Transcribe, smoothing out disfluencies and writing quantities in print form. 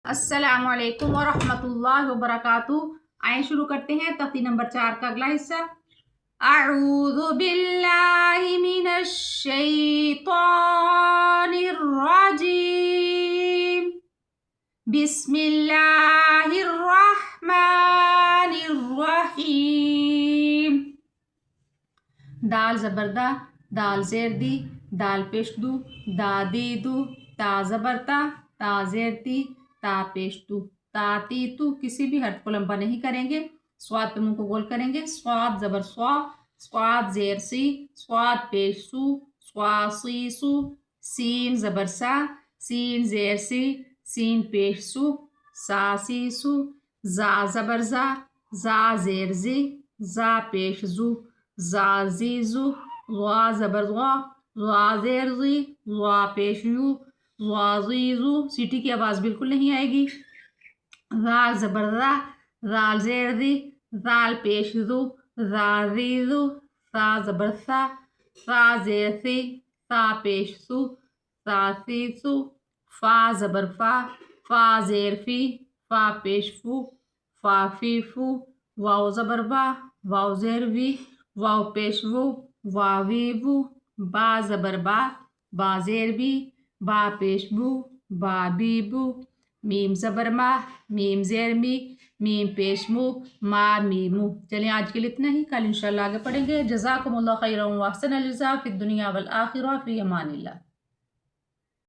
السلام علیکم ورحمۃ اللہ وبرکاتہ۔ آئیں شروع کرتے ہیں تختی نمبر 4 کا اگلا حصہ۔ اعوذ باللہ من الشیطان الرجیم، بسم اللہ الرحمن الرحیم۔ دال زبردہ، دال زیر دی، دال پیش دو، دا دی دو، تا زبرتا، تا زیر تی، تا پیش تو، تا تی تو۔ کسی بھی حرف کو لمبا نہیں کریں گے، صاد پہ منہ کو گول کریں گے۔ صاد زبر صا، صاد زیر سی، صاد پیش سو، صا سی سو۔ سین زبر سا، سین زیر سی، سین پیش سو، سا سی سو۔ زا زبر زا، زا زیر زی، زا پیش زو، زا زی زو۔ ضا زبر ضا، ضا زیر زی، ضا پیش یو، ضا زی زو۔ سیٹی کی آواز بالکل نہیں آئے گی۔ ذال زبر ذا، ذال زیر دی، ذال پیش زو، ذا زی زو۔ ثا زبر ثا، ثا زیر سی، ثا پیش سو، ثا سی سو۔ فا زبر فا، فا زیر فی، فا پیش فو، فا فی فو۔ واو زبر وا، واو زیر وی، واو پیش وو، وا وی وو۔ با زبر با، با زیر بی، با پیش بو، با بی بو۔ میم زبر ما، میم زیر می، میم پیش مو، ما می مو۔ چلیں آج کے لیے اتنا ہی، کل انشاءاللہ آگے پڑھیں گے۔ جزاکم اللہ خیرا و احسن الجزاء فی الدنیا والآخرہ، فی امان اللہ۔